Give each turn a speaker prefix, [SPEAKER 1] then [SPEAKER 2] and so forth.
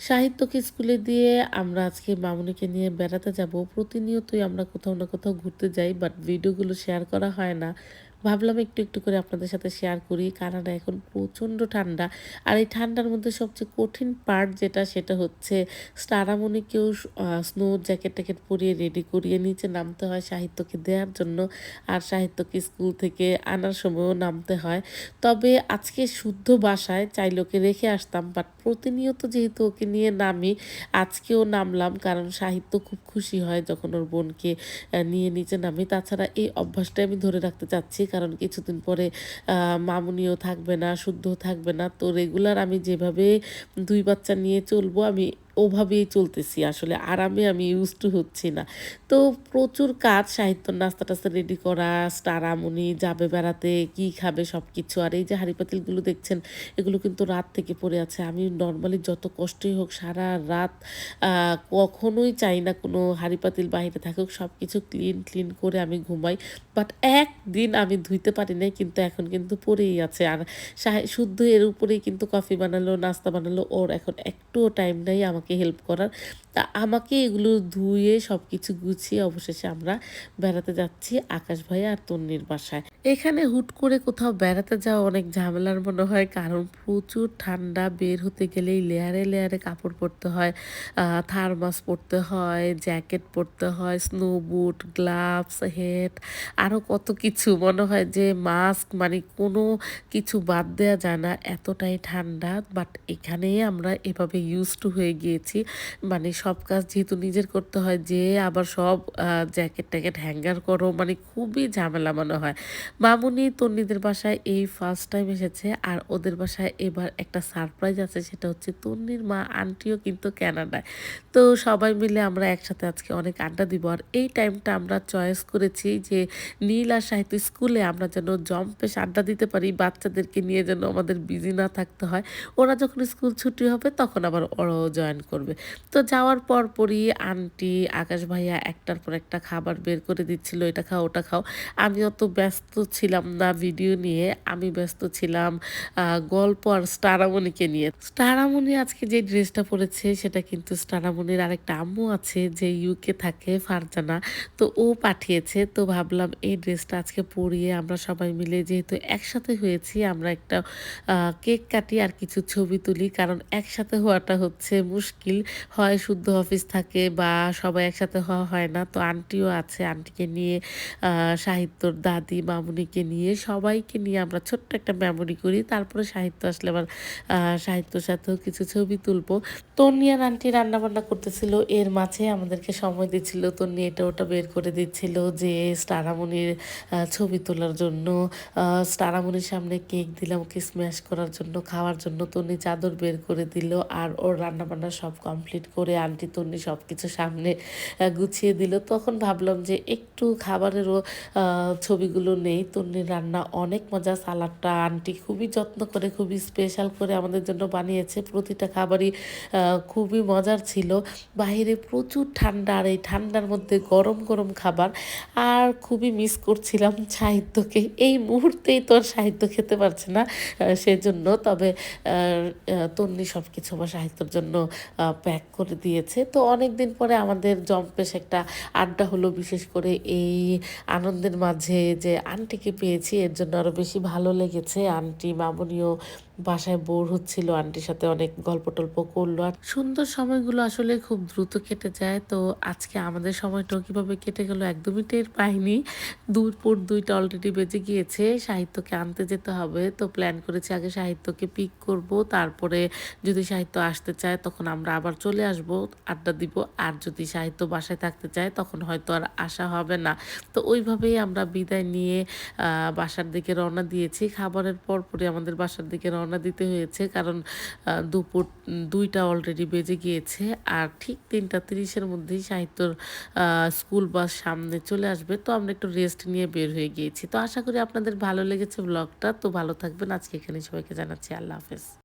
[SPEAKER 1] সাহিত্যকে স্কুলে দিয়ে আমরা আজকে মামুনিকে নিয়ে বেড়াতে যাব। প্রতিনিয়তই আমরা কোথাও না কোথাও ঘুরতে যাই, বাট ভিডিওগুলো শেয়ার করা হয় না। ভাবলাম একটু, একটু করে আপনাদের সাথে শেয়ার করি। কানাডা এখন প্রচণ্ড ঠান্ডা। আর এই ঠান্ডার মধ্যে সবচেয়ে কঠিন পার্ট যেটা সেটা হচ্ছে স্টারামণিকেও স্নো জ্যাকেট-ট্যাকেট পরিয়ে রেডি করিয়ে নিচে নামতে হয় সাহিত্যকে দেয়ার জন্য। আর সাহিত্যকে স্কুল থেকে আনার সময়ও নামতে হয়। তবে আজকে শুদ্ধ বাসায় চাইলে ওকে রেখে আসতাম, বাট প্রতিনিয়ত যেহেতু ওকে নিয়ে নামি, আজকেও নামলাম কারণ সাহিত্য খুব খুশি হয় যখন ওর বোনকে নিয়ে নিচে নামি। তাছাড়া এই অভ্যাসটাই আমি ধরে রাখতে চাচ্ছি, কারণ কিছুদিন পরে মামুনিও থাকবে না, শুদ্ধও থাকবে না। তো রেগুলার আমি যেভাবে ২ বাচ্চা নিয়ে চলবো আমি ওভাবেই চলতেছি আসলে। আরামে আমি ইউজড টু হচ্ছি না। তো প্রচুর কাজ, সাহিত্যর নাস্তা-টাস্তা রেডি করা, স্টার আমুনি যাবে বেড়াতে, কি খাবে সবকিছু। আর এই যে হাঁড়ি-পাতিলগুলো দেখছেন, এগুলো কিন্তু রাত থেকে পড়ে আছে। আমি নরমালি যত কষ্টই হোক সারারাত আ কখনোই চাই না কোনো হাঁড়ি-পাতিল বাহিরে থাকুক। সবকিছু ক্লিন করে আমি ঘুমাই। বাট একদিন আমি ধুইতে পারি নাই, কিন্তু এখন কিন্তু পড়েই আছে। আর শুদ্ধ এর উপরেই কিন্তু কফি বানালো, নাস্তা বানালো। ওর এখন একটুও টাইম নাই আমাকে হেল্প করার। তা আমাকে এগুলো ধুয়ে সবকিছু গুছিয়ে অবশেষে আমরা বেড়াতে যাচ্ছি আকাশ ভাইয়া আর তন্নির বাসায়। এখানে হুট করে কোথাও বেড়াতে যাওয়া অনেক ঝামেলার মনে হয়, কারণ প্রচুর ঠান্ডা। বের হতে গেলেই লেয়ারে কাপড় পরতে হয়, থার্মাস পরতে হয়, জ্যাকেট পরতে হয়, স্নো বুট, গ্লাভস, হেট, আরও কত কিছু। মনে হয় যে মাস্ক মানে কোনো কিছু বাদ দেওয়া যায় না, এতটাই ঠান্ডা। বাট এখানে আমরা এভাবে ইউজড টু হয়ে গিয়েছি। মানে সব কাজ যেহেতু নিজের করতে হয়, যে আবার সব জ্যাকেট-ট্যাকেট হ্যাঙ্গার করো, মানে খুবই ঝামেলা মনে হয়। মামুনি তন্নিদের বাসায় এই ফার্স্ট টাইম এসেছে, আর ওদের বাসায় এবার একটা সারপ্রাইজ আছে, সেটা হচ্ছে তন্নির মা আন্টিও কিন্তু কানাডায়। তো সবাই মিলে আমরা একসাথে আজকে অনেক আড্ডা দিব। আর এই টাইমটা আমরা চয়েস করেছি যে নীল আর সাহিত্য স্কুলে আমরা যেন জম্পেশ আড্ডা দিতে পারি, বাচ্চাদেরকে নিয়ে যেন আমাদের বিজি না থাকতে হয়। ওরা যখন স্কুল ছুটি হবে তখন আবার ওরাও জয়েন করবে। তো যাওয়ার পরপরই আন্টি, আকাশ ভাইয়া একটার পর একটা খাবার বের করে দিচ্ছিল, এটা খাও, ওটা খাও। আমি অত ব্যস্ত ছিলাম না ভিডিও নিয়ে, আমি ব্যস্ত ছিলাম গল্প আর স্টারামণিকে নিয়ে। স্টারামণি আজকে যে ড্রেসটা পরেছে সেটা কিন্তু স্টারামণির আরেকটা আম্মু আছে যে ইউকে থাকে, ফারজানা। তো ও পাঠিয়েছে। তো ভাবলাম এই ড্রেসটা আজকে পরিয়ে আমরা সবাই মিলে যেহেতু একসাথে হয়েছি, আমরা একটা কেক কাটি আর কিছু ছবি তুলি। কারণ একসাথে হওয়াটা হচ্ছে মুশকিল। হয় শুদ্ধ অফিস থাকে বা সবাই একসাথে হওয়া হয় না। তো আন্টিও আছে, আন্টিকে নিয়ে সাহিত্যর দাদি, মামুনিকে নিয়ে সবাইকে নিয়ে আমরা ছোট্ট একটা মেমোরি করি। তারপরে সাহিত্য আসলে আবার সাহিত্যর সাথেও কিছু ছবি তুলবো। তন্নি আর আন্টি রান্নাবান্না করতেছিল, এর মাঝে আমাদেরকে সময় দিচ্ছিল। তন্নি এটা ওটা বের করে দিচ্ছিল যে স্টারামণির ছবি তোলার জন্য। স্টারামণির সামনে কেক দিলাম ওকে স্ম্যাশ করার জন্য, খাওয়ার জন্য। তন্নি চাদর বের করে দিল, আর ওর রান্নাবান্না সব কমপ্লিট করে আন্টি তন্নি সব কিছু সামনে গুছিয়ে দিল। তখন ভাবলাম যে একটু খাবারেরও ছবিগুলো নেই। তন্নির রান্না অনেক মজা। সালাডটা আন্টি খুবই যত্ন করে, খুবই স্পেশাল করে আমাদের জন্য বানিয়েছে। প্রতিটা খাবারই খুবই মজার ছিল। বাহিরে প্রচুর ঠান্ডা, আর এই ঠান্ডার মধ্যে গরম গরম খাবার। আর খুবই মিস করছিলাম সাহিত্যকে। এই মুহূর্তেই তো আর সাহিত্য খেতে পারছে না, সেজন্য। তবে তন্নি সব কিছু আমার সাহিত্যর জন্য প্যাক করে দিয়েছে। তো অনেক দিন পরে আমাদের জম্পেশ একটা আড্ডা হলো, বিশেষ করে এই আনন্দের মাঝে যে আন্টিকে পেয়েছি এর জন্য আরও বেশি ভালো লেগেছে। আন্টি, মামুনিও বাসায় বোর হচ্ছিল, আন্টির সাথে অনেক গল্প-টল্প করলো। আর সুন্দর সময়গুলো আসলে খুব দ্রুত কেটে যায়। তো আজকে আমাদের সময়টাও কিভাবে কেটে গেল একদমই টের পাইনি। দুপুর ২টা অলরেডি বেজে গিয়েছে। সাহিত্যকে আনতে যেতে হবে। তো প্ল্যান করেছি আগে সাহিত্যকে পিক করব। তারপরে যদি সাহিত্য আসতে চায় তখন আমরা আবার চলে আসব, আড্ডা দিব। আর যদি সাহিত্য বাসায় থাকতে চায় তখন হয়তো আর আসা হবে না। তো ওইভাবেই আমরা বিদায় নিয়ে বাসার দিকে রওনা দিয়েছি। খাবারের পরপরই আমাদের বাসার দিকে রওনা দিতে হয়েছে, কারণ দুপুর ২টা অলরেডি বেজে গিয়েছে। আর ঠিক ৩টা ৩০-এর মধ্যেই সাহিত্যর স্কুল বাস সামনে চলে আসবে। তো আমরা একটু রেস্ট নিয়ে বের হয়ে গিয়েছি। তো আশা করি আপনাদের ভালো লেগেছে ব্লগটা। তো ভালো থাকবেন। আজকে এখানেই সবাইকে জানাচ্ছি আল্লাহ হাফেজ।